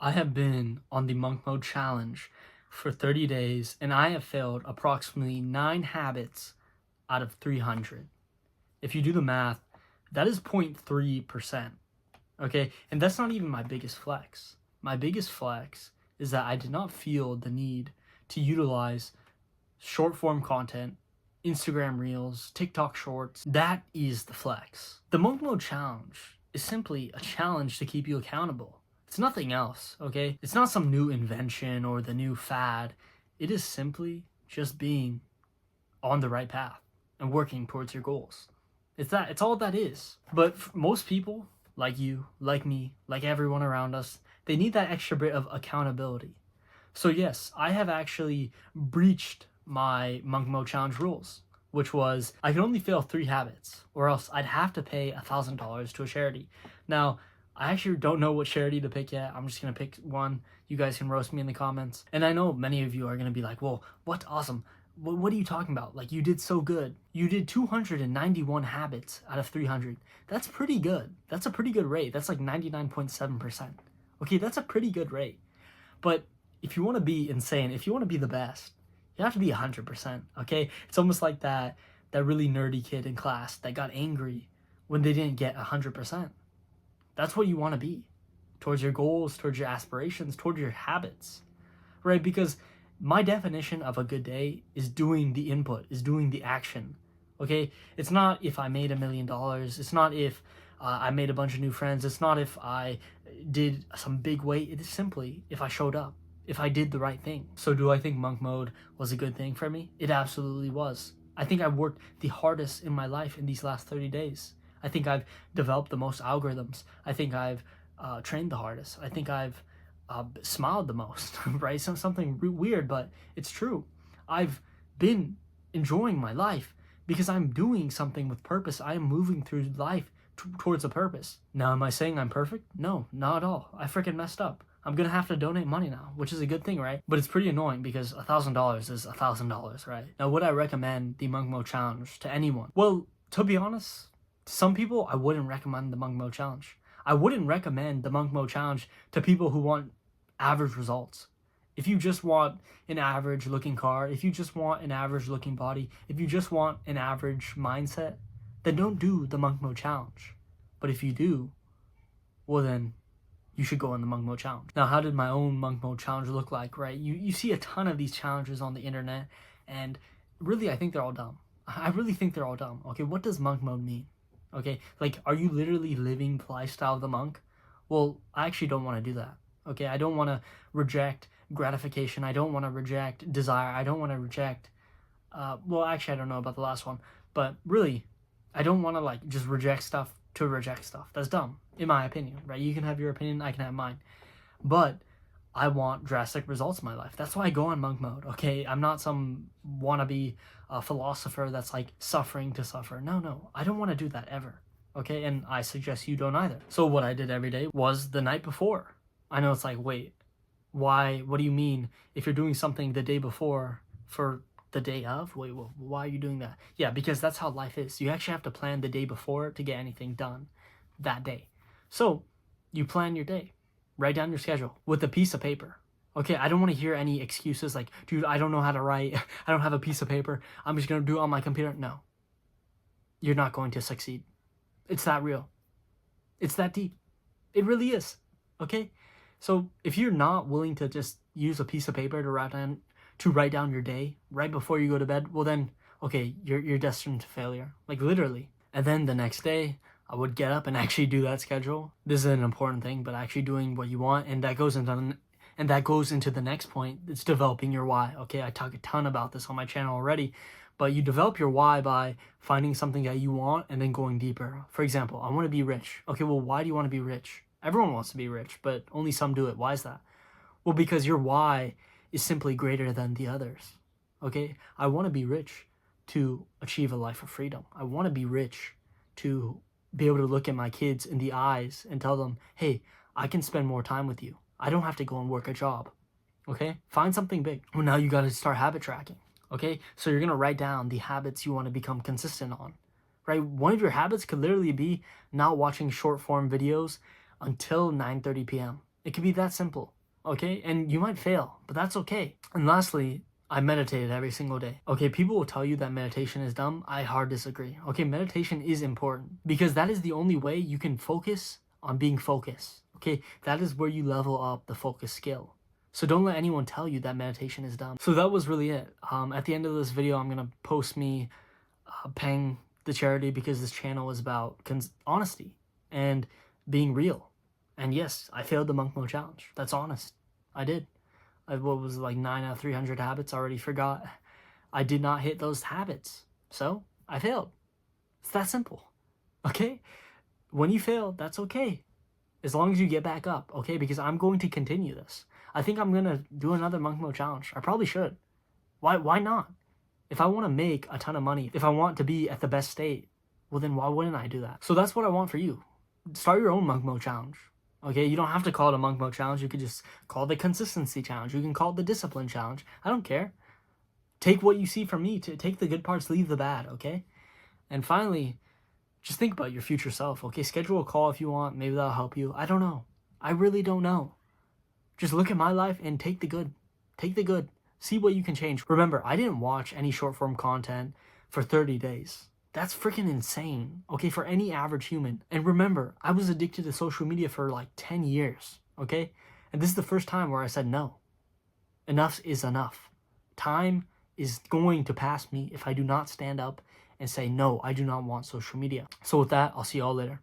I have been on the monk mode challenge for 30 days and I have failed approximately 9 habits out of 300. If you do the math, that is 0.3%. Okay, and that's not even my biggest flex. My biggest flex is that I did not feel the need to utilize short form content, Instagram Reels, TikTok Shorts. That is the flex. The monk mode challenge is simply a challenge to keep you accountable. It's nothing else, okay? It's not some new invention or the new fad. It is simply just being on the right path and working towards your goals. It's all that is. But for most people, like you, like me, like everyone around us, they need that extra bit of accountability. So yes, I have actually breached my monk mode challenge rules, which was I could only fail 3 habits, or else I'd have to pay $1,000 to a charity. Now, I actually don't know what charity to pick yet. I'm just gonna pick one. You guys can roast me in the comments. And I know many of you are gonna be like, "Well, what awesome? What are you talking about? Like you did so good. You did 291 habits out of 300. That's pretty good. That's a pretty good rate. That's like 99.7%. Okay, that's a pretty good rate. But if you want to be insane, if you want to be the best, you have to be 100%. Okay, it's almost like that really nerdy kid in class that got angry when they didn't get 100%. That's what you want to be towards your goals, towards your aspirations, towards your habits, right? Because my definition of a good day is doing the input, is doing the action. Okay, it's not if I made $1 million. It's not if I made a bunch of new friends. It's not if I did some big weight. It is simply if I showed up, if I did the right thing. So do I think monk mode was a good thing for me? It absolutely was. I think I've worked the hardest in my life in these last 30 days. I think I've developed the most algorithms. I think I've trained the hardest. I think I've smiled the most, right? Something weird, but it's true. I've been enjoying my life because I'm doing something with purpose. I am moving through life towards a purpose. Now, am I saying I'm perfect? No, not at all. I freaking messed up. I'm gonna have to donate money now, which is a good thing, right? But it's pretty annoying because $1,000 is $1,000, right? Now, would I recommend the Monk Mode Challenge to anyone? Well, to be honest, to some people, I wouldn't recommend the Monk Mode Challenge. I wouldn't recommend the Monk Mode Challenge to people who want average results. If you just want an average looking car, if you just want an average looking body, if you just want an average mindset, then don't do the monk mode challenge. But if you do, well then you should go on the monk mode challenge. Now, how did my own monk mode challenge look like, right? You see a ton of these challenges on the internet, and really I think they're all dumb. I really think they're all dumb. Okay, what does monk mode mean? Okay, like are you literally living the lifestyle of the monk? Well, I actually don't want to do that. Okay, I don't want to reject gratification. I don't want to reject desire. I don't want to reject, well, actually, I don't know about the last one, but really, I don't want to like just reject stuff to reject stuff. That's dumb, in my opinion, right? You can have your opinion, I can have mine. But I want drastic results in my life. That's why I go on monk mode, okay? I'm not some wannabe philosopher that's like suffering to suffer. No, I don't want to do that ever, okay? And I suggest you don't either. So what I did every day was the night before. I know it's like, wait, why? What do you mean if you're doing something the day before for the day of? Wait, well, why are you doing that? Yeah, because that's how life is. You actually have to plan the day before to get anything done that day. So you plan your day, write down your schedule with a piece of paper. Okay, I don't want to hear any excuses like, dude, I don't know how to write. I don't have a piece of paper. I'm just going to do it on my computer. No, you're not going to succeed. It's that real. It's that deep. It really is. Okay? So if you're not willing to just use a piece of paper to write down your day right before you go to bed, well then, okay, you're destined to failure. Like literally. And then the next day, I would get up and actually do that schedule. This is an important thing, but actually doing what you want, and that goes into the next point. It's developing your why. Okay, I talk a ton about this on my channel already, but you develop your why by finding something that you want and then going deeper. For example, I want to be rich. Okay, well, why do you want to be rich? Everyone wants to be rich, but only some do it. Why is that? Well, because your why is simply greater than the others. Okay? I want to be rich to achieve a life of freedom. I want to be rich to be able to look at my kids in the eyes and tell them, hey, I can spend more time with you. I don't have to go and work a job. Okay? Find something big. Well, now you got to start habit tracking. Okay? So you're going to write down the habits you want to become consistent on. Right? One of your habits could literally be not watching short form videos until 9:30 p.m. It could be that simple, okay? And you might fail, but that's okay. And lastly, I meditated every single day. Okay, people will tell you that meditation is dumb. I hard disagree. Okay, meditation is important because that is the only way you can focus on being focused. Okay, that is where you level up the focus skill. So don't let anyone tell you that meditation is dumb. So that was really it. At the end of this video, I'm gonna post me paying the charity because this channel is about honesty and being real. And yes, I failed the monk mode challenge. That's honest. I did. What was it, like 9 out of 300 habits? I already forgot. I did not hit those habits. So I failed. It's that simple. Okay? When you fail, that's okay. As long as you get back up, okay? Because I'm going to continue this. I think I'm going to do another monk mode challenge. I probably should. Why not? If I want to make a ton of money, if I want to be at the best state, well then why wouldn't I do that? So that's what I want for you. Start your own monk mode challenge. Okay, you don't have to call it a monk mode challenge. You could just call it the consistency challenge. You can call it the discipline challenge. I don't care. Take what you see from me. Take the good parts, leave the bad, okay? And finally, just think about your future self, okay? Schedule a call if you want. Maybe that'll help you. I don't know. I really don't know. Just look at my life and take the good. Take the good. See what you can change. Remember, I didn't watch any short form content for 30 days. That's freaking insane, okay, for any average human. And remember, I was addicted to social media for like 10 years, okay? And this is the first time where I said no. Enough is enough. Time is going to pass me if I do not stand up and say, no, I do not want social media. So with that, I'll see y'all later.